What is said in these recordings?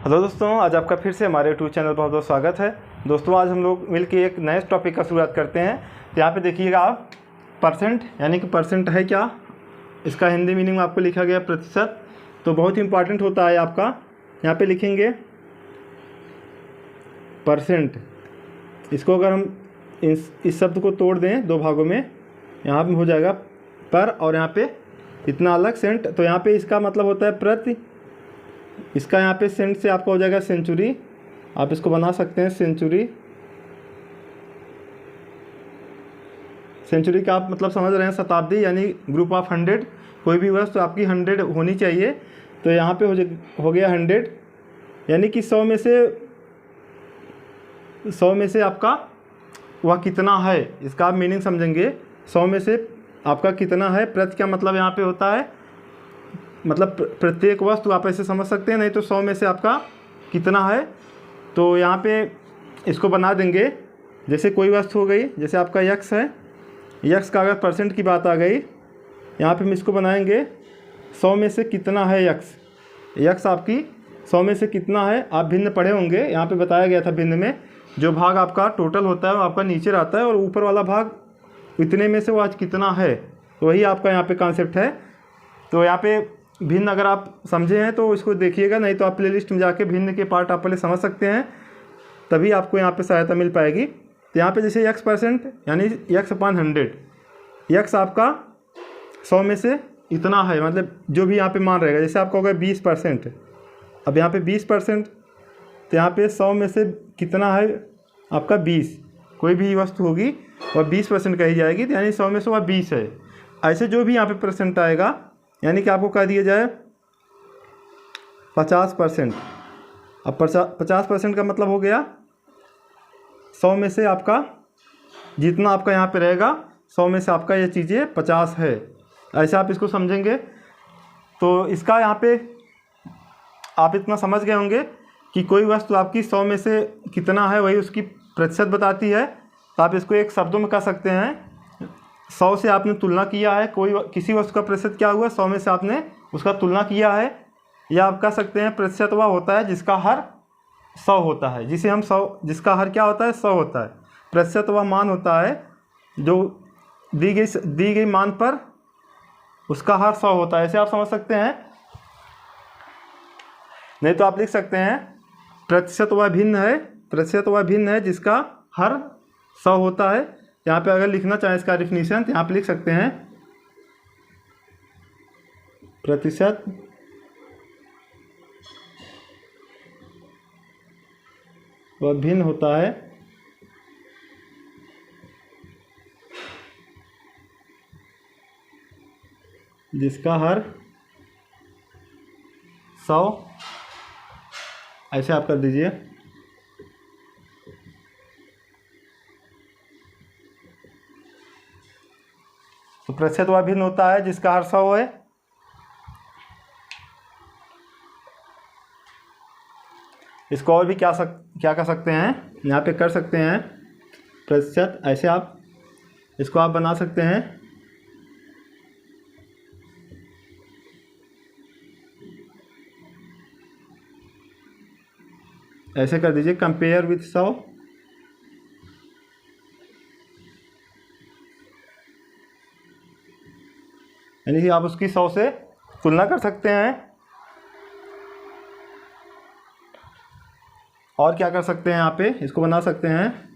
Hello दोस्तों, आज आपका फिर से हमारे यूट्यूब चैनल पर बहुत बहुत स्वागत है। दोस्तों, आज हम लोग मिलकर एक नए टॉपिक का शुरुआत करते हैं। तो यहाँ पे देखिएगा आप परसेंट, यानी कि परसेंट है क्या, इसका हिंदी मीनिंग में आपको लिखा गया प्रतिशत। तो बहुत ही इंपॉर्टेंट होता है आपका। यहाँ पे लिखेंगे परसेंट। इसको अगर हम इस शब्द को तोड़ दें दो भागों में, यहाँ पे हो जाएगा पर और यहाँ पे इतना अलग सेंट। तो यहाँ पे इसका मतलब होता है प्रति, इसका यहाँ पे सेंट से आपका हो जाएगा सेंचुरी। आप इसको बना सकते हैं सेंचुरी। सेंचुरी का आप मतलब समझ रहे हैं शताब्दी, यानी ग्रुप ऑफ 100। कोई भी वस्तु आपकी 100 होनी चाहिए। तो यहाँ पे हो गया 100, यानी कि 100 में से आपका वह कितना है, इसका आप मीनिंग समझेंगे। 100 में से आपका कितना है। प्रति का मतलब यहाँ पे होता है मतलब प्रत्येक वस्तु, आप ऐसे समझ सकते हैं। नहीं तो 100 में से आपका कितना है। तो यहाँ पे इसको बना देंगे, जैसे कोई वस्तु हो गई, जैसे आपका यक्स है। यक्स का अगर परसेंट की बात आ गई, यहाँ पे हम इसको बनाएंगे 100 में से कितना है यक्स। यक्स आपकी 100 में से कितना है। आप भिन्न पढ़े होंगे, यहाँ पे बताया गया था भिन्न में जो भाग आपका टोटल होता है वो आपका नीचे रहता है और ऊपर वाला भाग इतने में से वो आज कितना है। तो वही आपका यहाँ पे कॉन्सेप्ट है। तो यहाँ पे भिन्न अगर आप समझे हैं तो इसको देखिएगा, नहीं तो आप प्लेलिस्ट में जाके भिन्न के पार्ट आप पहले समझ सकते हैं, तभी आपको यहाँ पे सहायता मिल पाएगी। तो यहाँ पे जैसे यक्स परसेंट यानी यक्स अपॉन 100, यक्स आपका 100 में से इतना है, मतलब जो भी यहाँ पे मान रहेगा। जैसे आपका होगा 20%, अब यहाँ पे 20%, तो यहाँ पे 100 में से कितना है आपका 20। कोई भी वस्तु होगी वह 20% कही जाएगी, तो यानी 100 में से वह 20 है। ऐसे जो भी यहाँ पे परसेंट आएगा, यानी कि आपको कह दिया जाए 50%। अब 50% का मतलब हो गया 100 में से आपका जितना आपका यहाँ पे रहेगा, 100 में से आपका ये चीज़ें 50 है। ऐसे आप इसको समझेंगे। तो इसका यहाँ पे आप इतना समझ गए होंगे कि कोई वस्तु आपकी 100 में से कितना है वही उसकी प्रतिशत बताती है। तो आप इसको एक शब्दों में कह सकते हैं, 100 से आपने तुलना किया है, किसी वस्तु का प्रतिशत क्या हुआ, 100 में से आपने उसका तुलना किया है। या आप कह सकते हैं प्रतिशत वह होता है जिसका हर 100 होता है, जिसे हम 100, जिसका हर क्या होता है 100 होता है। प्रतिशत वह मान होता है जो दी गई मान पर उसका हर 100 होता है। ऐसे आप समझ सकते हैं। नहीं तो आप लिख सकते हैं प्रतिशत वह भिन्न है, प्रतिशत वह भिन्न है जिसका हर 100 होता है। यहाँ पे अगर लिखना चाहें इसका डिफिनीशन, यहाँ पे लिख सकते हैं प्रतिशत वह भिन्न होता है जिसका हर 100, ऐसे आप कर दीजिए। तो प्रतिशत वह भिन्न होता है जिसका हर 100 है। इसको और भी क्या कर सकते हैं, यहाँ पे कर सकते हैं प्रतिशत, ऐसे आप इसको आप बना सकते हैं ऐसे कर दीजिए, कंपेयर विथ 100। यानी कि आप उसकी 100 से तुलना कर सकते हैं। और क्या कर सकते हैं, यहाँ पे इसको बना सकते हैं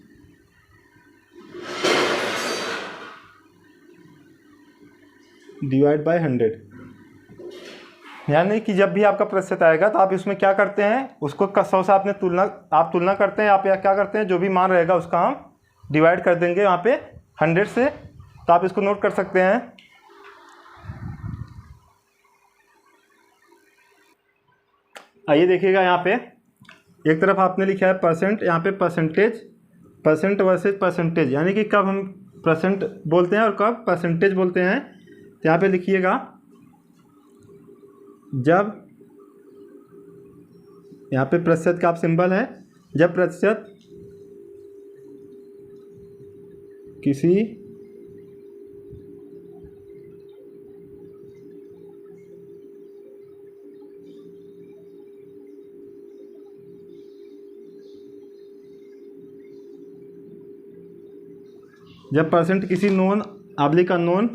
डिवाइड बाय 100। यानी कि जब भी आपका प्रतिशत आएगा तो आप इसमें क्या करते हैं, उसको 100 से आपने तुलना करते हैं। आप या क्या करते हैं, जो भी मान रहेगा उसका हम डिवाइड कर देंगे यहाँ पे 100 से। तो आप इसको नोट कर सकते हैं। आइए देखिएगा, यहाँ पे एक तरफ आपने लिखा है परसेंट, यहाँ पे परसेंटेज, परसेंट वर्सेज परसेंटेज, यानी कि कब हम परसेंट बोलते हैं और कब परसेंटेज बोलते हैं। तो यहाँ पे लिखिएगा, जब यहाँ पे प्रतिशत का आप सिंबल है, जब प्रतिशत किसी जब परसेंट किसी नोन ऑब्लिक अननोन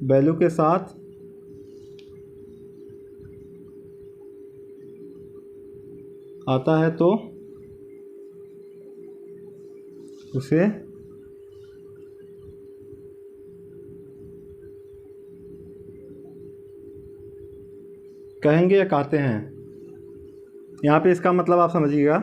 वैल्यू के साथ आता है तो उसे कहेंगे या कहते हैं। यहाँ पे इसका मतलब आप समझिएगा,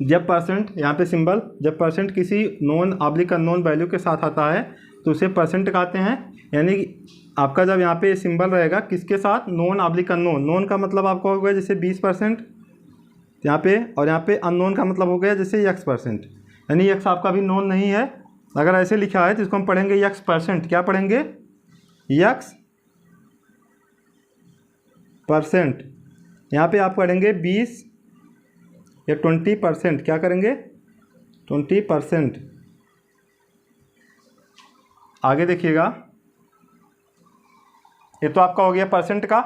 जब परसेंट, यहाँ पे सिंबल, जब परसेंट किसी नॉन ऑब्लिक अननोन वैल्यू के साथ आता है तो उसे परसेंट कहते हैं। यानी कि आपका जब यहाँ पे सिंबल रहेगा किसके साथ, नॉन ऑब्लिक अननोन, नॉन का मतलब आपका हो गया जैसे 20% यहाँ पे, और यहाँ पे अननोन का मतलब हो गया जैसे x%। यानी x आपका भी नॉन नहीं है। अगर ऐसे लिखा है तो इसको हम पढ़ेंगे x%। क्या पढ़ेंगे, x%। यहाँ पे आप पढ़ेंगे 20 या 20%। क्या करेंगे, 20%। आगे देखिएगा, ये तो आपका हो गया परसेंट का।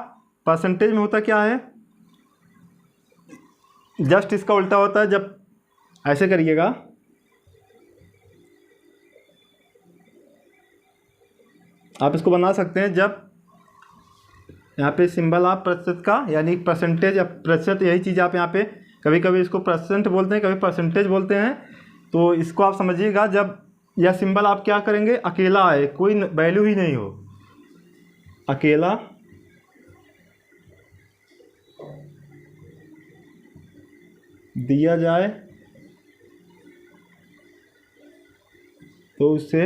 परसेंटेज में होता क्या है, जस्ट इसका उल्टा होता है। जब ऐसे करिएगा, आप इसको बना सकते हैं, जब यहाँ पे सिंबल आप प्रतिशत का, यानी परसेंटेज या प्रतिशत, यही चीज़ आप यहाँ पे कभी कभी इसको परसेंट बोलते हैं, कभी परसेंटेज बोलते हैं। तो इसको आप समझिएगा, जब यह सिंबल आप क्या करेंगे, अकेला आए, कोई वैल्यू ही नहीं हो, अकेला दिया जाए तो उससे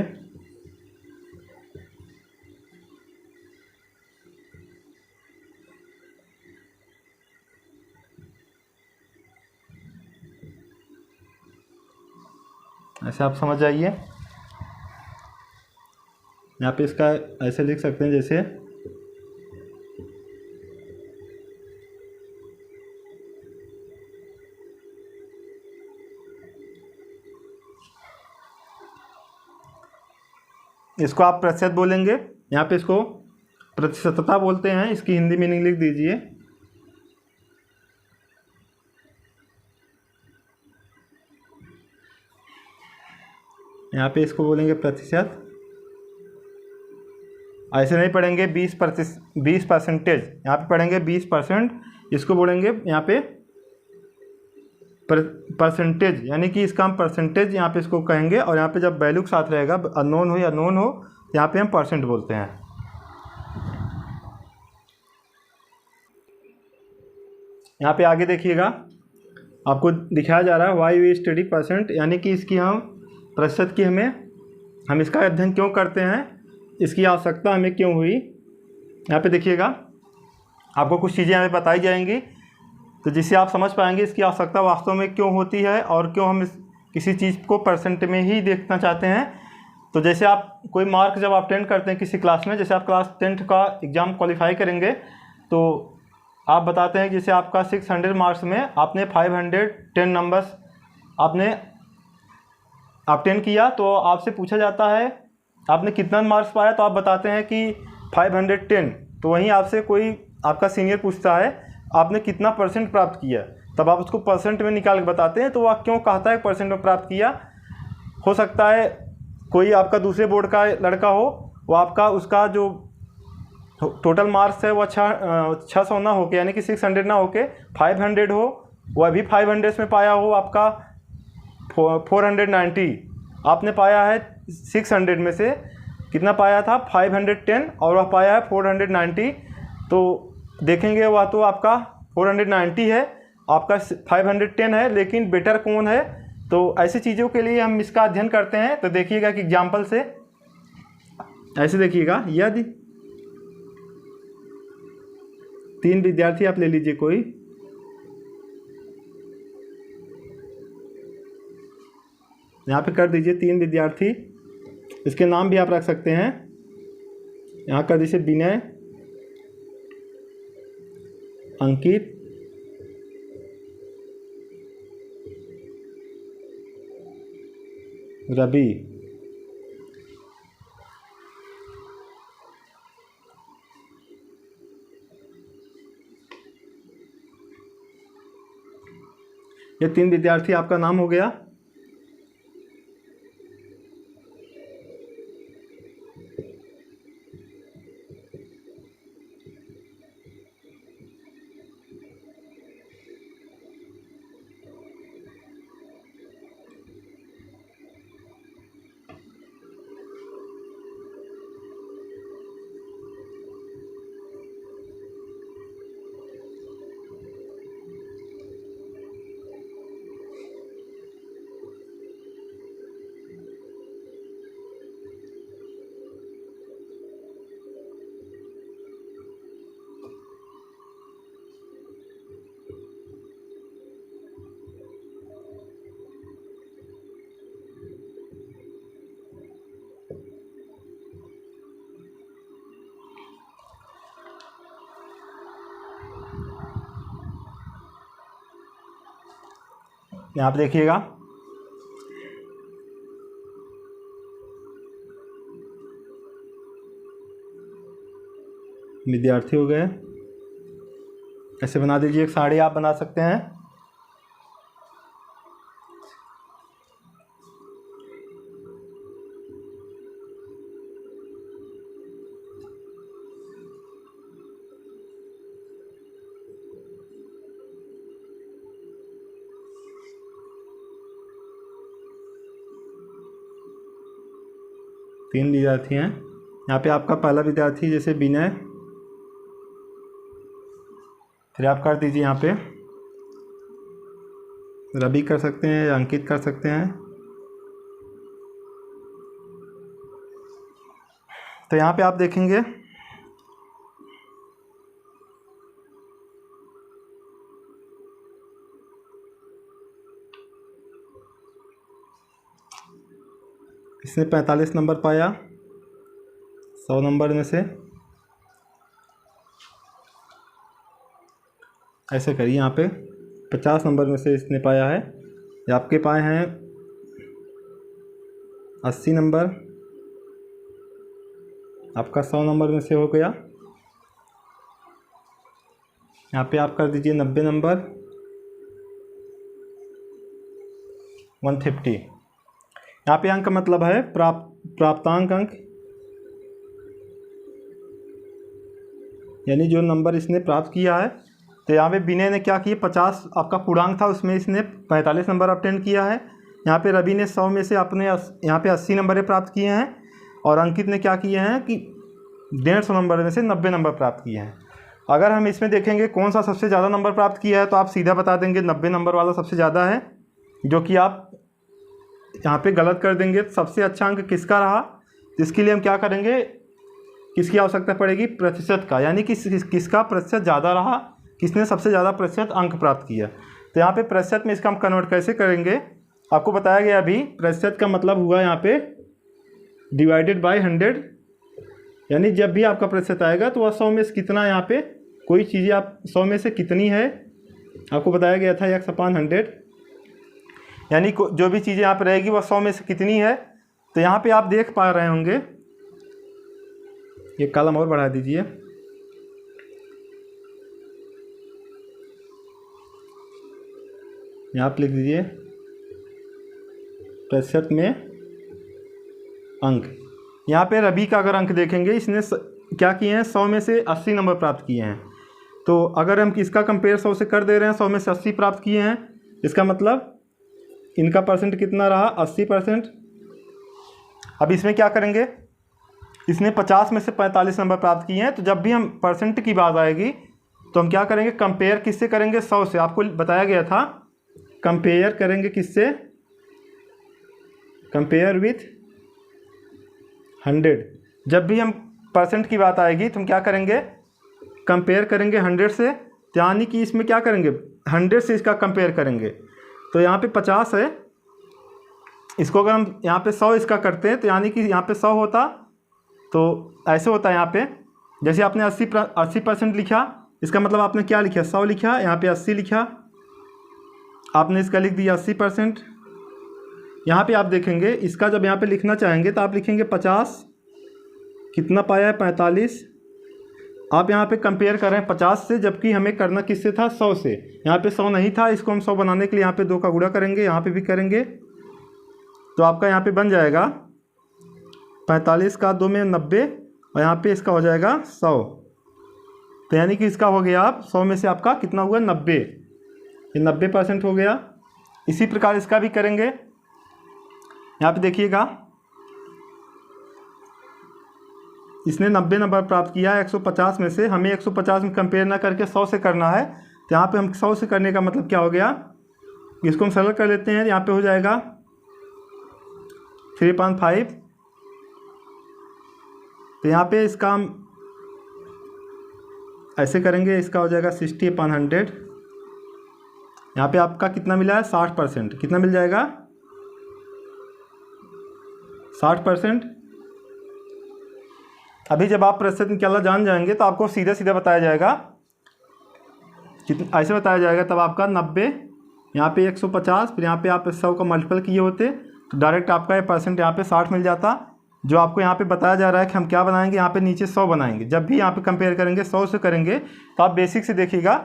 ऐसे आप समझ जाइए। यहाँ पे इसका ऐसे लिख सकते हैं, जैसे इसको आप प्रतिशत बोलेंगे, यहाँ पे इसको प्रतिशतता बोलते हैं। इसकी हिंदी मीनिंग लिख दीजिए, यहाँ पे इसको बोलेंगे प्रतिशत। ऐसे नहीं पढ़ेंगे 20%, यहाँ पे पढ़ेंगे 20%। इसको बोलेंगे यहाँ पे परसेंटेज, यानी कि इसका हम परसेंटेज यहाँ पे इसको कहेंगे। और यहाँ पे जब वैल्यू के साथ रहेगा, अननोन हो या नोन हो, यहाँ पे हम परसेंट बोलते हैं। यहाँ पे आगे देखिएगा, आपको दिखाया जा रहा है वाई वी स्टडी परसेंट, यानी कि इसकी हम प्रतिशत की हम इसका अध्ययन क्यों करते हैं, इसकी आवश्यकता हमें क्यों हुई। यहाँ पे देखिएगा, आपको कुछ चीज़ें हमें बताई जाएंगी, तो जिससे आप समझ पाएंगे इसकी आवश्यकता वास्तव में क्यों होती है और क्यों हम किसी चीज़ को परसेंट में ही देखना चाहते हैं। तो जैसे आप कोई मार्क जब आप अटेंड करते हैं किसी क्लास में, जैसे आप क्लास 10th का एग्ज़ाम क्वालिफाई करेंगे, तो आप बताते हैं जैसे आपका 600 मार्क्स में आपने 510 नंबर्स आपने ऑब्टेन किया, तो आपसे पूछा जाता है आपने कितना मार्क्स पाया, तो आप बताते हैं कि 510। तो वहीं आपसे कोई आपका सीनियर पूछता है आपने कितना परसेंट प्राप्त किया, तब आप उसको परसेंट में निकाल के बताते हैं। तो वह क्यों कहता है परसेंट में प्राप्त किया। हो सकता है कोई आपका दूसरे बोर्ड का लड़का हो, वो आपका उसका जो टोटल मार्क्स है वो 600 ना होके, यानी कि 600 ना होके 500 हो, वह भी 500 में पाया हो, आपका 490 आपने पाया है। 600 में से कितना पाया था, 510, और वह पाया है 490। तो देखेंगे वह तो आपका 490 है, आपका 510 है, लेकिन बेटर कौन है। तो ऐसी चीज़ों के लिए हम इसका अध्ययन करते हैं। तो देखिएगा कि एग्जाम्पल से ऐसे देखिएगा, यदि 3 विद्यार्थी आप ले लीजिए कोई, यहाँ पे कर दीजिए 3 विद्यार्थी, इसके नाम भी आप रख सकते हैं। यहाँ कर दीजिए विनय, अंकित, रवि। ये 3 विद्यार्थी आपका नाम हो गया। यहाँ पे देखिएगा, विद्यार्थी हो गए। ऐसे बना दीजिए, एक साड़ी आप बना सकते हैं। तीन विद्यार्थी हैं। यहाँ पे आपका पहला विद्यार्थी जैसे विनय, फिर आप कर दीजिए यहाँ पे रवि कर सकते हैं या अंकित कर सकते हैं। तो यहाँ पे आप देखेंगे इसने 45 नंबर पाया 100 नंबर में से। ऐसे करिए, यहाँ पे 50 नंबर में से इसने पाया है। ये आपके पाए हैं 80 नंबर, आपका 100 नंबर में से हो गया। यहाँ पे आप कर दीजिए 90 नंबर 150। यहाँ पे अंक मतलब है प्राप्तांक अंक, यानी जो नंबर इसने प्राप्त किया है। तो यहाँ पे विनय ने क्या किया, 50 आपका पूर्णांक था, उसमें इसने 45 नंबर ऑब्टेन किया है। यहाँ पे रवि ने 100 में से अपने यहाँ पे 80 नंबर प्राप्त किए हैं, और अंकित ने क्या किए हैं कि 150 नंबर में से 90 नंबर प्राप्त किए हैं। अगर हम इसमें देखेंगे कौन सा सबसे ज़्यादा नंबर प्राप्त किया है, तो आप सीधा बता देंगे 90 नंबर वाला सबसे ज़्यादा है, जो कि आप यहाँ पे गलत कर देंगे। सबसे अच्छा अंक किसका रहा, इसके लिए हम क्या करेंगे, किसकी आवश्यकता पड़ेगी, प्रतिशत का, यानी कि किसका प्रतिशत ज़्यादा रहा, किसने सबसे ज़्यादा प्रतिशत अंक प्राप्त किया। तो यहाँ पे प्रतिशत में इसका हम कन्वर्ट कैसे करेंगे, आपको बताया गया अभी। प्रतिशत का मतलब हुआ यहाँ पे डिवाइडेड बाय 100, यानी जब भी आपका प्रतिशत आएगा तो वह 100 में से कितना, यहाँ पे कोई चीज़ें आप 100 में से कितनी है आपको बताया गया था x/100, यानी जो भी चीज़ें यहाँ पर रहेगी वह 100 में से कितनी है। तो यहाँ पे आप देख पा रहे होंगे, ये कॉलम और बढ़ा दीजिए, यहाँ आप लिख दीजिए प्रतिशत में अंक। यहाँ पे रवि का अगर अंक देखेंगे, इसने क्या किए हैं, 100 में से 80 नंबर प्राप्त किए हैं। तो अगर हम किसका कंपेयर 100 से कर दे रहे हैं, 100 में से 80 प्राप्त किए हैं, इसका मतलब इनका परसेंट कितना रहा, 80%। अब इसमें क्या करेंगे, इसने 50 में से 45 नंबर प्राप्त किए हैं। तो जब भी हम परसेंट की बात आएगी तो हम क्या करेंगे, कंपेयर किससे करेंगे, 100 से। आपको बताया गया था कंपेयर करेंगे किससे, कंपेयर विथ 100। जब भी हम परसेंट की बात आएगी तो हम क्या करेंगे, कंपेयर करेंगे 100 से, यानी कि इसमें क्या करेंगे, 100 से इसका कंपेयर करेंगे। तो यहाँ पे 50 है, इसको अगर हम यहाँ पे 100 इसका करते हैं, तो यानी कि यहाँ पे 100 होता, तो ऐसे होता है। यहाँ पे जैसे आपने 80% लिखा, इसका मतलब आपने क्या लिखा, 100 लिखा, यहाँ पे 80 लिखा, आपने इसका लिख दिया 80%। यहाँ पे आप देखेंगे, इसका जब यहाँ पे लिखना चाहेंगे तो आप लिखेंगे 50, कितना पाया है 45, आप यहाँ पे कंपेयर कर रहे हैं 50 से, जबकि हमें करना किससे था, 100 से। यहाँ पे 100 नहीं था, इसको हम 100 बनाने के लिए यहाँ पे 2 का गुणा करेंगे, यहाँ पे भी करेंगे, तो आपका यहाँ पे बन जाएगा 45 का 2 में 90, और यहाँ पे इसका हो जाएगा 100। तो यानी कि इसका हो गया, आप 100 में से आपका कितना हुआ, 90, ये 90% हो गया। इसी प्रकार इसका भी करेंगे। यहाँ पे देखिएगा, इसने 90 नंबर प्राप्त किया है 150 में से। हमें 150 में कंपेयर ना करके 100 से करना है, तो यहाँ पे हम 100 से करने का मतलब क्या हो गया, इसको हम सरल कर लेते हैं। यहाँ पे हो जाएगा 3.5, तो यहाँ पे इसका हम ऐसे करेंगे, इसका हो जाएगा 60/100। यहाँ पे आपका कितना मिला है, 60%। कितना मिल जाएगा, 60%। अभी जब आप प्रतिशत निकालना जान जाएंगे तो आपको सीधा सीधा बताया जाएगा, कितना ऐसे बताया जाएगा। तब आपका 90, यहाँ पे 150, फिर यहाँ पे आप 100 का मल्टीपल किए होते तो डायरेक्ट आपका ये परसेंट यहाँ पे 60 मिल जाता। जो आपको यहाँ पे बताया जा रहा है कि हम क्या बनाएंगे, यहाँ पे नीचे 100 बनाएंगे। जब भी यहाँ पे कंपेयर करेंगे 100 से करेंगे, तो आप बेसिक से देखिएगा,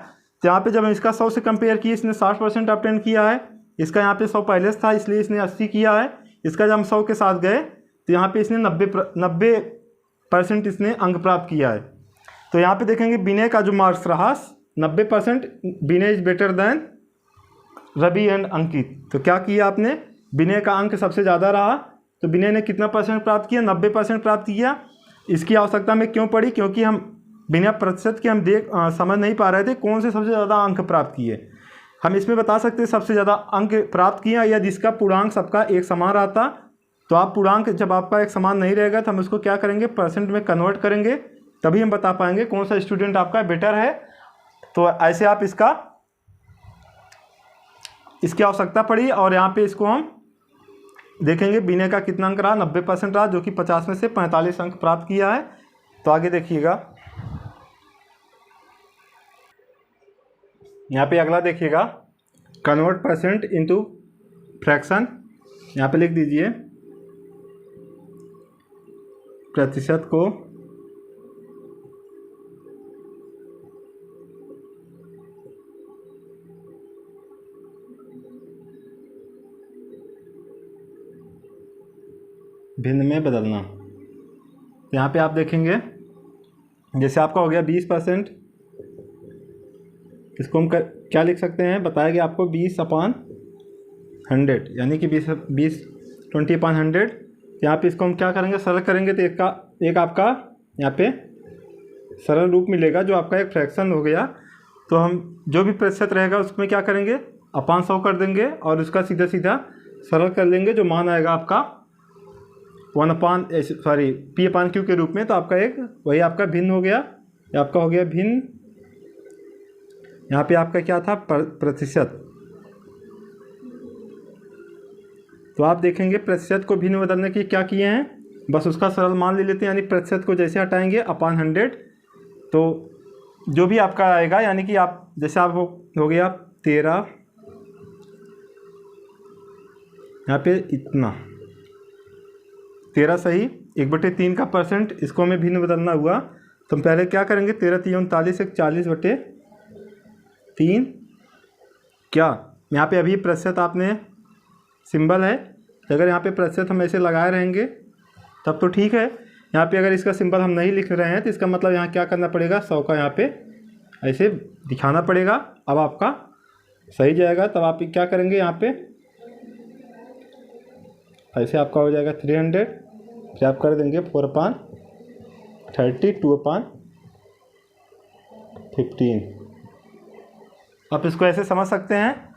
तो यहाँ पे जब हम इसका 100 से कंपेयर किए, इसने 60% ऑब्टेन किया है। इसका यहाँ पे 100 पहले से था, इसलिए इसने 80 किया है। इसका जब हम 100 के साथ गए तो यहाँ पे इसने 90% इसने अंक प्राप्त किया है। तो यहाँ पे देखेंगे विनय का जो मार्क्स रहा 90%, Vinay is better than Ravi and Ankit. तो क्या किया आपने, विनय का अंक सबसे ज़्यादा रहा, तो विनय ने कितना परसेंट प्राप्त किया, 90% प्राप्त किया। इसकी आवश्यकता में क्यों पड़ी, क्योंकि हम बिना प्रतिशत के हम समझ नहीं पा रहे थे कौन से सबसे ज़्यादा अंक प्राप्त किए। हम इसमें बता सकते हैं सबसे ज़्यादा अंक प्राप्त किया या जिसका पूर्णांक सबका एक समान रहता। तो आप पूर्णांक जब आपका एक समान नहीं रहेगा तो हम उसको क्या करेंगे, परसेंट में कन्वर्ट करेंगे, तभी हम बता पाएंगे कौन सा स्टूडेंट आपका बेटर है। तो ऐसे आप इसकी आवश्यकता पड़ी, और यहाँ पे इसको हम देखेंगे विनय का कितना अंक रहा, 90% रहा, जो कि 50 में से 45 अंक प्राप्त किया है। तो आगे देखिएगा, यहाँ पे अगला देखिएगा, कन्वर्ट परसेंट इनटू फ्रैक्शन। यहाँ पे लिख दीजिए प्रतिशत को भिन्न में बदलना। तो यहाँ पे आप देखेंगे, जैसे आपका हो गया 20%, इसको हम क्या लिख सकते हैं, बताया गया आपको 20/100, यानी कि 20/100। यहाँ पे इसको हम क्या करेंगे, सरल करेंगे, तो एक आपका यहाँ पे सरल रूप मिलेगा, जो आपका एक फ्रैक्शन हो गया। तो हम जो भी प्रतिशत रहेगा उसमें क्या करेंगे, अपान 100 कर देंगे, और उसका सीधा सीधा सरल कर लेंगे, जो मान आएगा आपका P/Q के रूप में। तो आपका एक वही आपका भिन्न हो गया, आपका हो गया भिन्न। यहाँ पे आपका क्या था, प्रतिशत। तो आप देखेंगे प्रतिशत को भिन्न बदलने के क्या किए हैं, बस उसका सरल मान ले लेते हैं, यानी प्रतिशत को जैसे हटाएंगे अपान 100, तो जो भी आपका आएगा, यानी कि आप जैसे आप हो गया 13, यहाँ पे इतना 13 सही, 1/3 का परसेंट, इसको हमें भिन्न बदलना हुआ। तो हम पहले क्या करेंगे, 13 3 39, 40/3 क्या, यहाँ पे अभी प्रतिशत आपने सिंबल है, अगर यहाँ पे प्रतिशत हम ऐसे लगाए रहेंगे तब तो ठीक है। यहाँ पे अगर इसका सिंबल हम नहीं लिख रहे हैं तो इसका मतलब यहाँ क्या करना पड़ेगा, 100 का यहाँ पे ऐसे दिखाना पड़ेगा। अब आपका सही जाएगा, तब आप क्या करेंगे, यहाँ पे ऐसे आपका हो जाएगा 300, फिर आप कर देंगे 4/30, 2/15। आप इसको ऐसे समझ सकते हैं।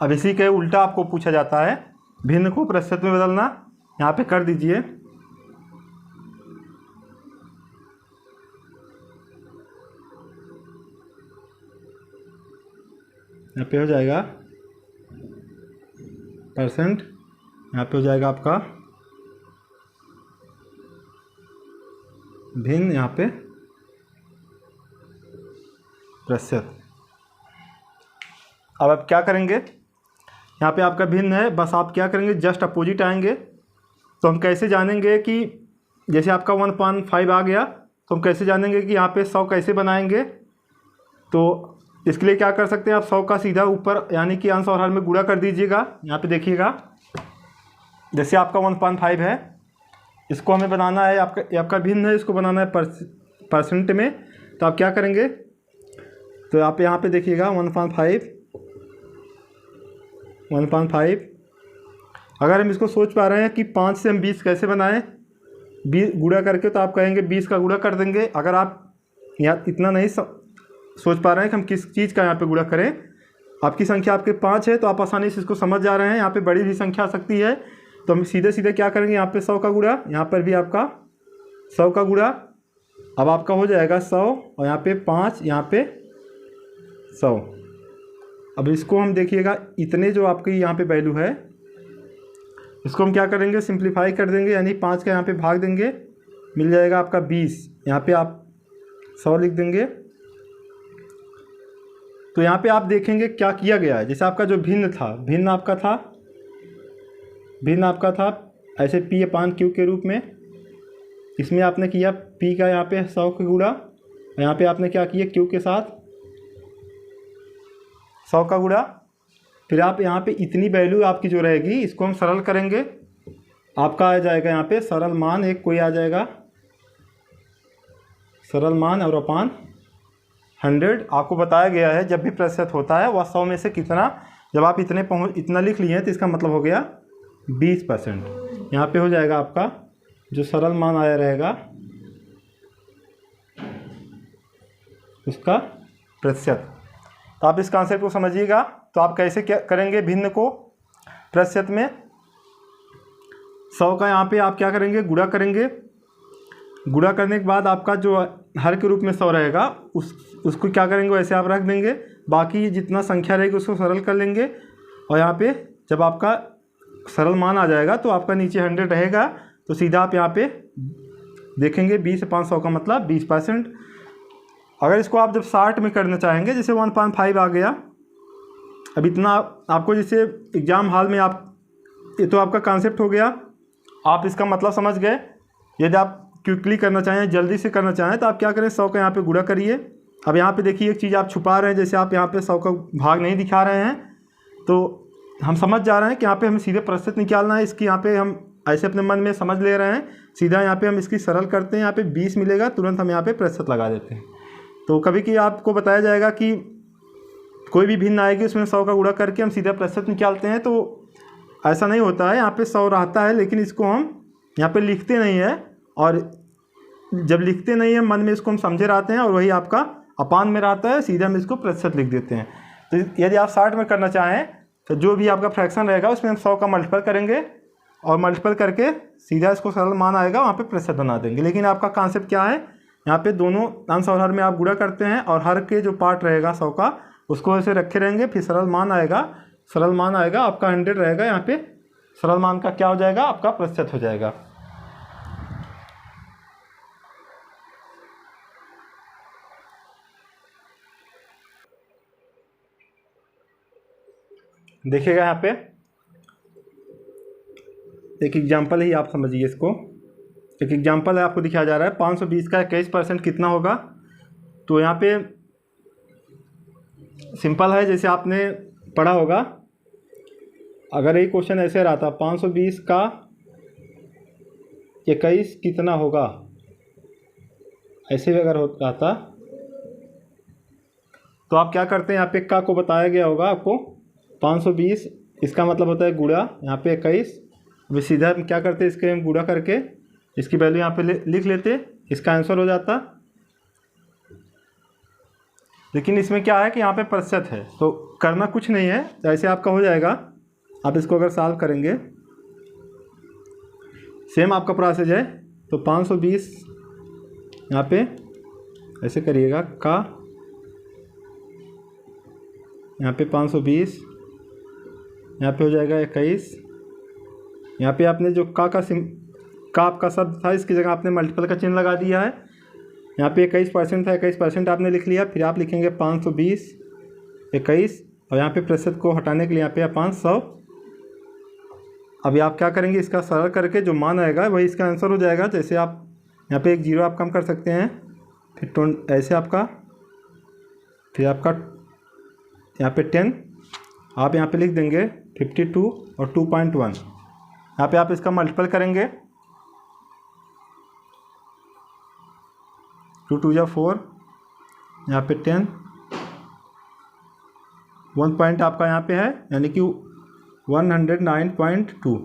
अब इसी के उल्टा आपको पूछा जाता है, भिन्न को प्रतिशत में बदलना। यहाँ पे कर दीजिए, यहाँ पे हो जाएगा परसेंट, यहाँ पे हो जाएगा आपका भिन्न, यहाँ पे प्रतिशत। अब आप क्या करेंगे, यहाँ पे आपका भिन्न है, बस आप क्या करेंगे जस्ट अपोजिट आएंगे। तो हम कैसे जानेंगे कि जैसे आपका 1.5 आ गया तो हम कैसे जानेंगे कि यहाँ पे 100 कैसे बनाएंगे। तो इसके लिए क्या कर सकते हैं, आप 100 का सीधा ऊपर यानी कि अंश और हर में गुणा कर दीजिएगा। यहाँ पे देखिएगा जैसे आपका 1.5 है, इसको हमें बनाना है, आपका भिन्न है, इसको बनाना है परसेंट में। तो आप क्या करेंगे, तो आप यहाँ पे देखिएगा 1.5 अगर हम इसको सोच पा रहे हैं कि 5 से हम 20 कैसे बनाएं 20 गुणा करके, तो आप कहेंगे 20 का गुणा कर देंगे। अगर आप यहाँ इतना नहीं सोच पा रहे हैं कि हम किस चीज़ का यहाँ पे गुणा करें, आपकी संख्या आपके 5 है तो आप आसानी से इसको समझ जा रहे हैं, यहाँ पे बड़ी भी संख्या आ सकती है। तो हम सीधे सीधे क्या करेंगे, यहाँ पे 100 का गुणा, यहाँ पर भी आपका 100 का गुणा। अब आपका हो जाएगा 100 और यहाँ पे 5, यहाँ पे 100। अब इसको हम देखिएगा इतने जो आपकी यहाँ पे वैल्यू है, इसको हम क्या करेंगे सिंप्लीफाई कर देंगे, यानी 5 का यहाँ पे भाग देंगे, मिल जाएगा आपका 20। यहाँ पे आप 100 लिख देंगे। तो यहाँ पे आप देखेंगे क्या किया गया है, जैसे आपका जो भिन्न आपका था ऐसे P/Q के रूप में, इसमें आपने किया P का यहाँ पे 100 का गुणा, और यहाँ पे आपने क्या किया Q के साथ 100 का गुणा। फिर आप यहाँ पे इतनी वैल्यू आपकी जो रहेगी इसको हम सरल करेंगे, आपका आ जाएगा यहाँ पे सरल मान एक कोई आ जाएगा, सरल मान और अपान 100। आपको बताया गया है जब भी प्रतिशत होता है वह 100 में से कितना, जब आप इतना लिख लिए हैं तो इसका मतलब हो गया 20%। यहाँ पे हो जाएगा आपका जो सरल मान आया रहेगा उसका प्रतिशत। तो आप इस कॉन्सेप्ट को समझिएगा। तो आप कैसे क्या करेंगे, भिन्न को प्रतिशत में 100 का यहाँ पे आप क्या करेंगे गुणा करेंगे। गुणा करने के बाद आपका जो हर के रूप में 100 रहेगा उसको क्या करेंगे वैसे आप रख देंगे, बाकी जितना संख्या रहेगी उसको सरल कर लेंगे। और यहाँ पे जब आपका सरल मान आ जाएगा तो आपका नीचे 100 रहेगा, तो सीधा आप यहाँ पे देखेंगे 20 से 500 का मतलब 20%। अगर इसको आप जब 60 में करना चाहेंगे, जैसे 1.5 आ गया, अब इतना आपको जैसे एग्ज़ाम हॉल में आप ये तो आपका कॉन्सेप्ट हो गया, आप इसका मतलब समझ गए। यदि आप क्विकली करना चाहें, जल्दी से करना चाहें, तो आप क्या करें 100 का यहाँ पे गुणा करिए। अब यहाँ पे देखिए एक चीज़ आप छुपा रहे हैं, जैसे आप यहाँ पे 100 का भाग नहीं दिखा रहे हैं, तो हम समझ जा रहे हैं कि यहाँ पे हमें सीधे प्रतिशत निकालना है। इसकी यहाँ पे हम ऐसे अपने मन में समझ ले रहे हैं, सीधा यहाँ पे हम इसकी सरल करते हैं, यहाँ पे 20 मिलेगा, तुरंत हम यहाँ पे प्रतिशत लगा देते हैं। तो कभी कि आपको बताया जाएगा कि कोई भी भिन्न आएगी उसमें 100 का गुणा करके हम सीधा प्रतिशत निकालते हैं, तो ऐसा नहीं होता है। यहाँ पे 100 रहता है, लेकिन इसको हम यहाँ पे लिखते नहीं है, और जब लिखते नहीं है मन में इसको हम समझे रहते हैं, और वही आपका अपान में रहता है, सीधा हम इसको प्रतिशत लिख देते हैं। तो यदि आप 60 में करना चाहें तो जो भी आपका फ्रैक्शन रहेगा उसमें हम 100 का मल्टीपल करेंगे, और मल्टीपल करके सीधा इसको सरल मान आएगा वहाँ पे प्रतिशत बना देंगे। लेकिन आपका कॉन्सेप्ट क्या है, यहाँ पे दोनों अंश और हर में आप गुणा करते हैं, और हर के जो पार्ट रहेगा 100 का उसको ऐसे रखे रहेंगे, फिर सरल मान आएगा आपका 100 रहेगा। यहाँ पे सरल मान का क्या हो जाएगा, आपका प्रतिशत हो जाएगा। देखिएगा यहाँ पे एक एग्जाम्पल ही आप समझिए इसको। एक एग्जाम्पल है आपको दिखाया जा रहा है, 520 का 21% कितना होगा। तो यहाँ पे सिंपल है, जैसे आपने पढ़ा होगा, अगर ये क्वेश्चन ऐसे रहा था 520 का 21 कितना होगा, ऐसे अगर रहा था, तो आप क्या करते हैं, यहाँ पे का को बताया गया होगा आपको 520, इसका मतलब होता है गुणा, यहाँ पे 21। अभी सीधा हम क्या करते हैं, इसके हम गुणा करके इसकी वैल्यू यहाँ पे लिख लेते, इसका आंसर हो जाता। लेकिन इसमें क्या है कि यहाँ पे प्रतिशत है, तो करना कुछ नहीं है, ऐसे आपका हो जाएगा। आप इसको अगर सॉल्व करेंगे, सेम आपका प्रोसेस है। तो 520 यहाँ पे ऐसे करिएगा, का यहाँ पे 520, यहाँ पे हो जाएगा 21। यहाँ पे आपने जो का आपका शब्द था, इसकी जगह आपने मल्टीपल का चिन्ह लगा दिया है। यहाँ पे 21% था, 21% आपने लिख लिया। फिर आप लिखेंगे 520 21, और यहाँ पे प्रतिशत को हटाने के लिए यहाँ पे 500। अभी आप क्या करेंगे, इसका सरल करके जो मान आएगा वही इसका आंसर हो जाएगा। जैसे आप यहाँ पे एक जीरो आप कम कर सकते हैं, फिर ऐसे आपका, फिर आपका यहाँ पे 10 आप यहाँ पे लिख देंगे 52 और 2.1। यहाँ पे आप इसका मल्टीपल करेंगे, 2 2 या 4, यहाँ पे 10, 1 पॉइंट आपका यहाँ पे है यानी कि 109.2।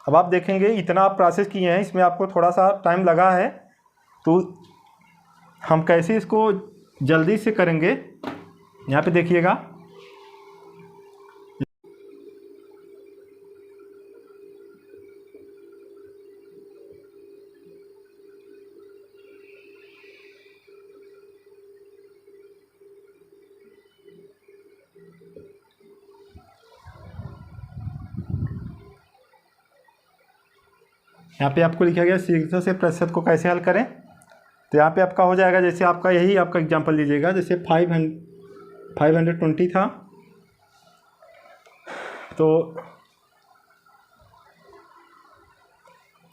अब आप देखेंगे इतना आप प्रोसेस किए हैं, इसमें आपको थोड़ा सा टाइम लगा है, तो हम कैसे इसको जल्दी से करेंगे यहाँ पे देखिएगा। यहाँ पे आपको लिखा गया शीघ्रता से प्रतिशत को कैसे हल करें। तो यहाँ पे आपका हो जाएगा, जैसे आपका यही आपका एग्जांपल लीजिएगा, जैसे 520 था, तो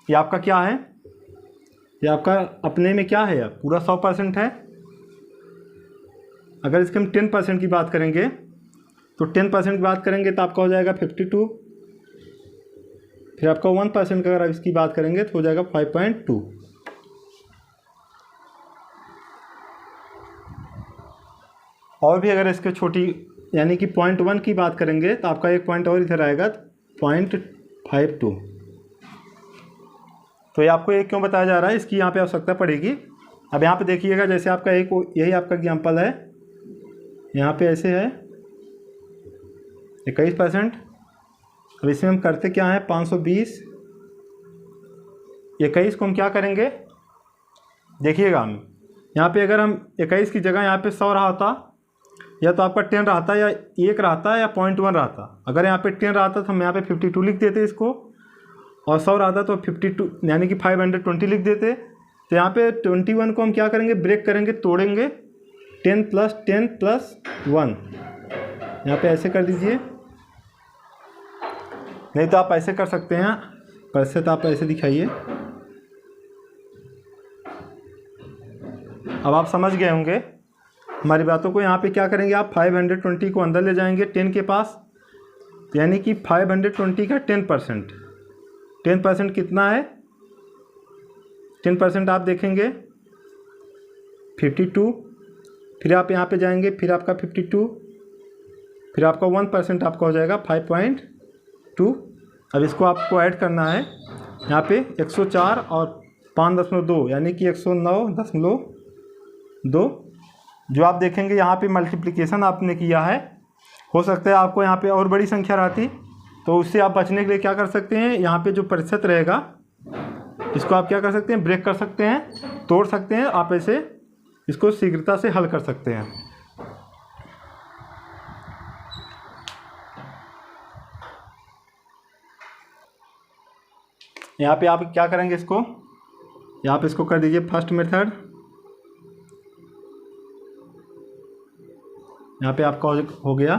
ये आपका क्या है, ये आपका अपने में क्या है, पूरा 100% है। अगर इसके हम 10% की बात करेंगे, तो 10% की बात करेंगे तो आपका हो जाएगा 52। फिर आपका 1% का अगर इसकी बात करेंगे तो हो जाएगा 5.2। और भी अगर इसके छोटी यानी कि 0.1 की बात करेंगे तो आपका एक पॉइंट और इधर आएगा 0.52। तो ये आपको एक क्यों बताया जा रहा है, इसकी यहाँ पे आवश्यकता पड़ेगी। अब यहाँ पे देखिएगा, जैसे आपका एक यही आपका एग्जाम्पल है, यहाँ पे ऐसे है 21%। अब इसमें हम करते क्या है, 520, 21 को हम क्या करेंगे देखिएगा, हम यहाँ पे अगर हम 21 की जगह यहाँ पे 100 रहा था, या तो आपका 10 रहा था, या 1 रहा था, या 0.1 रहा था। अगर यहाँ पे 10 रहा था तो हम यहाँ पे 52 लिख देते इसको, और 100 रहा था तो 52 यानी कि 520 लिख देते। तो यहाँ पे 21 को हम क्या करेंगे, ब्रेक करेंगे, तोड़ेंगे, 10 + 10 + 1 यहाँ पे ऐसे कर दीजिए। नहीं तो आप ऐसे कर सकते हैं, प्रतिशत आप ऐसे दिखाइए। अब आप समझ गए होंगे हमारी बातों को। यहाँ पे क्या करेंगे, आप 520 को अंदर ले जाएंगे 10 के पास, तो यानी कि 520 का 10%। 10% कितना है, 10% आप देखेंगे 52। फिर आप यहाँ पे जाएंगे, फिर आपका 52, फिर आपका 1% आपका हो जाएगा 5.2। अब इसको आपको ऐड करना है यहाँ पे 104 और 5.2 यानी कि 109.2। जो आप देखेंगे यहाँ पे मल्टीप्लिकेशन आपने किया है, हो सकता है आपको यहाँ पे और बड़ी संख्या रहती, तो उससे आप बचने के लिए क्या कर सकते हैं, यहाँ पे जो प्रतिशत रहेगा इसको आप क्या कर सकते हैं, ब्रेक कर सकते हैं, तोड़ सकते हैं। आप ऐसे इसको शीघ्रता से हल कर सकते हैं। यहाँ पे आप क्या करेंगे, इसको यहाँ पे इसको कर दीजिए फर्स्ट मेथड। यहाँ पे आपका हो गया।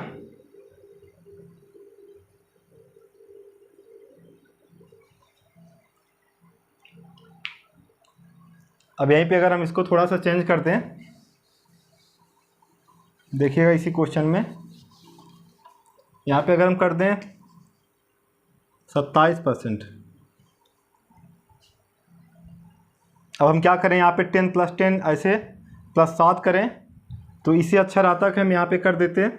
अब यहीं पे अगर हम इसको थोड़ा सा चेंज करते हैं, देखिएगा इसी क्वेश्चन में यहाँ पे अगर हम कर दें 27%। अब हम क्या करें, यहाँ पे 10 + 10 ऐसे +7 करें, तो इससे अच्छा रहता कि हम यहाँ पे कर देते हैं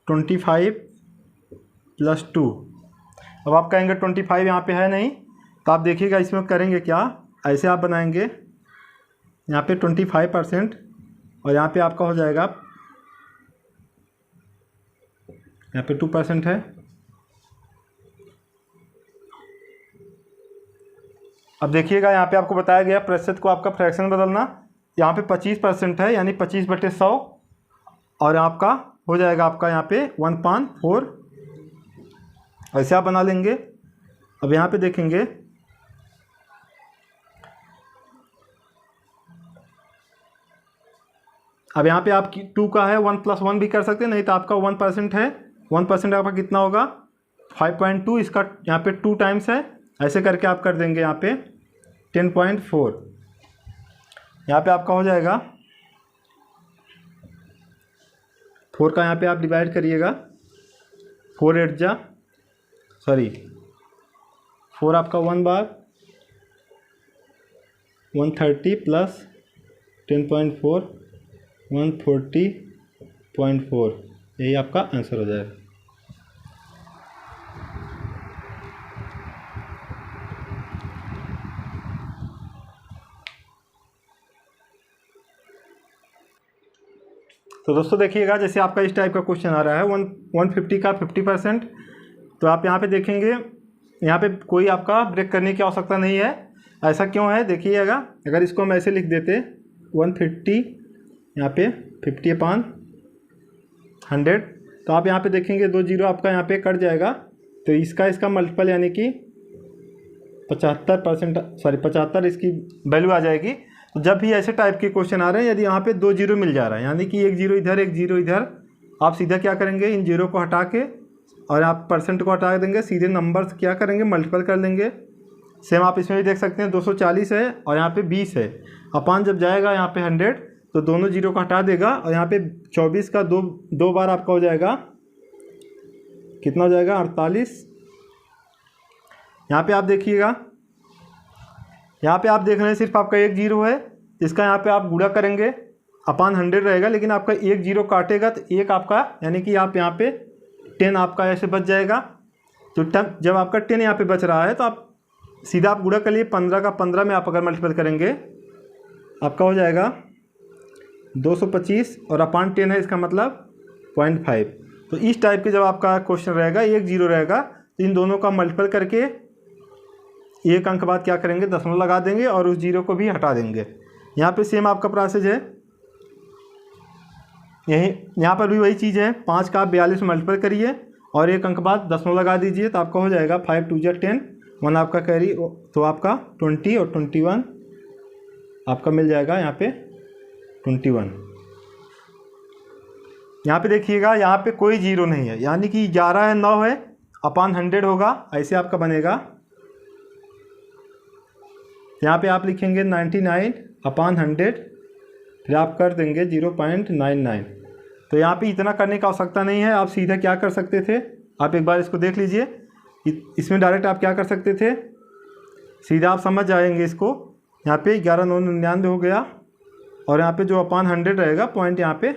25 + 2। अब आप कहेंगे 25 यहाँ पे है नहीं, तो आप देखिएगा इसमें करेंगे क्या, ऐसे आप बनाएंगे यहाँ पे 25% और यहाँ पे आपका हो जाएगा, यहाँ पे 2% है। अब देखिएगा यहाँ पे आपको बताया गया प्रतिशत को आपका फ्रैक्शन बदलना। यहाँ पे 25% है यानी 25/100 और आपका हो जाएगा आपका यहाँ पे 1/4 ऐसे आप बना लेंगे। अब यहाँ पे देखेंगे अब यहाँ पे आप 2 का है 1 + 1 भी कर सकते हैं, नहीं तो आपका 1% है, 1% आपका कितना होगा 5.2, इसका यहाँ पे 2 टाइम्स है, ऐसे करके आप कर देंगे यहाँ पे 10.4। यहाँ पे आपका हो जाएगा 4 का यहाँ पे आप डिवाइड करिएगा, 4 आपका 1 बार 130 + 10.4 140.4, यही आपका आंसर हो जाएगा। तो दोस्तों देखिएगा, जैसे आपका इस टाइप का क्वेश्चन आ रहा है 150 का 50%, तो आप यहाँ पे देखेंगे, यहाँ पे कोई आपका ब्रेक करने की आवश्यकता नहीं है। ऐसा क्यों है देखिएगा, अगर इसको हम ऐसे लिख देते 150 यहाँ पे 50/100, तो आप यहाँ पे देखेंगे 2 जीरो आपका यहाँ पे कट जाएगा, तो इसका मल्टीपल यानी कि 75% इसकी वैल्यू आ जाएगी। तो जब भी ऐसे टाइप के क्वेश्चन आ रहे हैं, यदि यहाँ पे 2 जीरो मिल जा रहा है, यानी कि 1 जीरो इधर 1 जीरो इधर, आप सीधा क्या करेंगे, इन जीरो को हटा के और आप परसेंट को हटा देंगे, सीधे नंबर्स क्या करेंगे मल्टीपल कर लेंगे। सेम आप इसमें भी देख सकते हैं 240 है और यहाँ पे 20 है, अपान जब जाएगा यहाँ पे 100 तो दोनों जीरो को हटा देगा और यहाँ पे 24 का दो बार आपका हो जाएगा, कितना हो जाएगा 48। यहाँ पे आप देखिएगा, यहाँ पे आप देख रहे हैं सिर्फ आपका 1 जीरो है, इसका यहाँ पे आप गुणा करेंगे, अपान 100 रहेगा, लेकिन आपका 1 जीरो काटेगा तो 1 आपका, यानी कि आप यहाँ पे 10 आपका ऐसे बच जाएगा। तो जब आपका 10 यहाँ पे बच रहा है तो आप सीधा आप गुणा कर लिए, 15 का 15 में आप अगर मल्टीपल करेंगे आपका हो जाएगा 225 और अपान 10 है, इसका मतलब 0.5। तो इस टाइप के जब आपका क्वेश्चन रहेगा 1 जीरो रहेगा, तो इन दोनों का मल्टीपल करके एक अंक बाद क्या करेंगे, दशमलव लगा देंगे और उस जीरो को भी हटा देंगे। यहाँ पे सेम आपका प्रोसेस है, यही यहाँ पर भी वही चीज़ है, 5 का आप 42 मल्टीपल करिए और एक अंक बाद दशमलव लगा दीजिए, तो आपका हो जाएगा 5 2 10, 1 आपका कैरी, तो आपका 20 और 21 आपका मिल जाएगा यहाँ पे 21। यहाँ पे देखिएगा, यहाँ पे कोई जीरो नहीं है, यानी कि 11 है 9 है, अपान 100 होगा, ऐसे आपका बनेगा। यहाँ पे आप लिखेंगे 99 अपान 100, फिर आप कर देंगे 0.99। तो यहाँ पे इतना करने की आवश्यकता नहीं है, आप सीधा क्या कर सकते थे, आप एक बार इसको देख लीजिए, इसमें डायरेक्ट आप क्या कर सकते थे, सीधा आप समझ जाएंगे इसको। यहाँ पे 11,999 हो गया और यहाँ पे जो अपान 100 रहेगा, पॉइंट यहाँ पे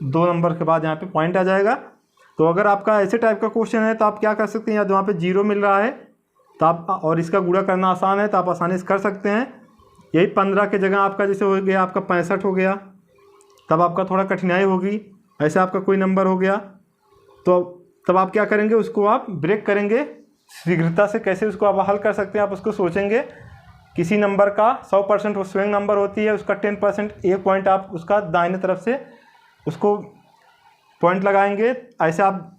2 नंबर के बाद यहाँ पे पॉइंट आ जाएगा। तो अगर आपका ऐसे टाइप का क्वेश्चन है तो आप क्या कर सकते हैं, या वहाँ पे जीरो मिल रहा है तो आप, और इसका गुणा करना आसान है तो आप आसानी से कर सकते हैं। यही 15 के जगह आपका जैसे हो गया आपका 65 हो गया, तब आपका थोड़ा कठिनाई होगी। ऐसे आपका कोई नंबर हो गया तो तब आप क्या करेंगे, उसको आप ब्रेक करेंगे शीघ्रता से। कैसे उसको आप हल कर सकते हैं, आप उसको सोचेंगे। किसी नंबर का 100% वो स्विंग नंबर होती है, उसका 10% एक पॉइंट आप उसका दाहिने तरफ से उसको पॉइंट लगाएंगे। ऐसे आप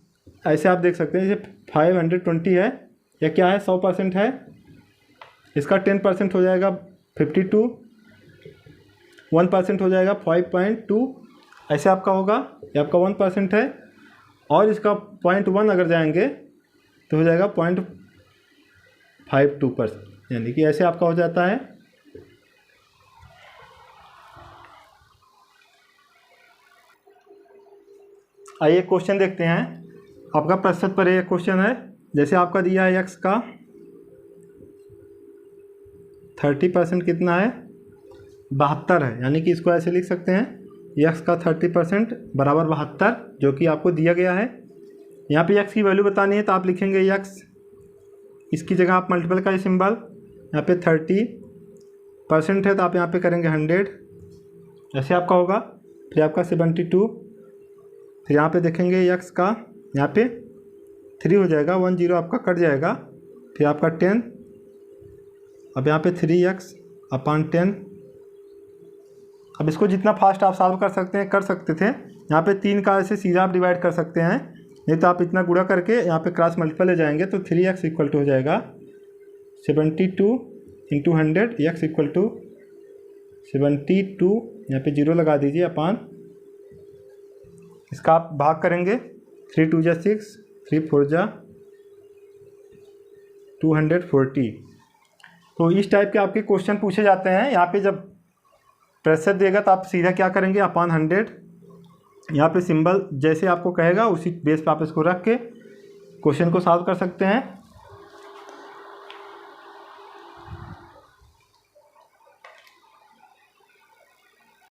देख सकते हैं, जैसे 520 है या क्या है, 100% है, इसका 10% हो जाएगा 52, 1% हो जाएगा 5.2, ऐसे आपका होगा। ये आपका 1% है और इसका 0.1 अगर जाएंगे तो हो जाएगा 0.52%, यानी कि ऐसे आपका हो जाता है। आइए क्वेश्चन देखते हैं। आपका प्रतिशत पर एक क्वेश्चन है, जैसे आपका दिया है x का 30% कितना है, 72 है, यानी कि इसको ऐसे लिख सकते हैं x का 30% बराबर 72, जो कि आपको दिया गया है। यहाँ पे x की वैल्यू बतानी है तो आप लिखेंगे x, इसकी जगह आप मल्टीपल का सिंबल, यहाँ पे 30% है तो आप यहाँ पे करेंगे 100, ऐसे आपका होगा। फिर आपका 72, फिर यहाँ पे देखेंगे x का, यहाँ पे 3 हो जाएगा, 1 0 आपका कट जाएगा, फिर आपका 10, अब यहाँ पे 3x अपान 10। अब इसको जितना फास्ट आप सॉल्व कर सकते हैं कर सकते थे। यहाँ पे 3 का ऐसे सीधा आप डिवाइड कर सकते हैं, नहीं तो आप इतना गुणा करके यहाँ पे क्रॉस मल्टीपल ले जाएंगे तो 3x इक्वल टू हो जाएगा 72 × 100, x इक्वल टू 72, यहाँ पे 0 लगा दीजिए, अपान इसका आप भाग करेंगे, 3 2 जा 6, 3 4 जा 240। तो इस टाइप के आपके क्वेश्चन पूछे जाते हैं। यहाँ पे जब प्रेशर देगा तो आप सीधा क्या करेंगे, अपान 100, यहाँ पे सिंबल जैसे आपको कहेगा उसी बेस पे आप इसको रख के क्वेश्चन को सॉल्व कर सकते हैं।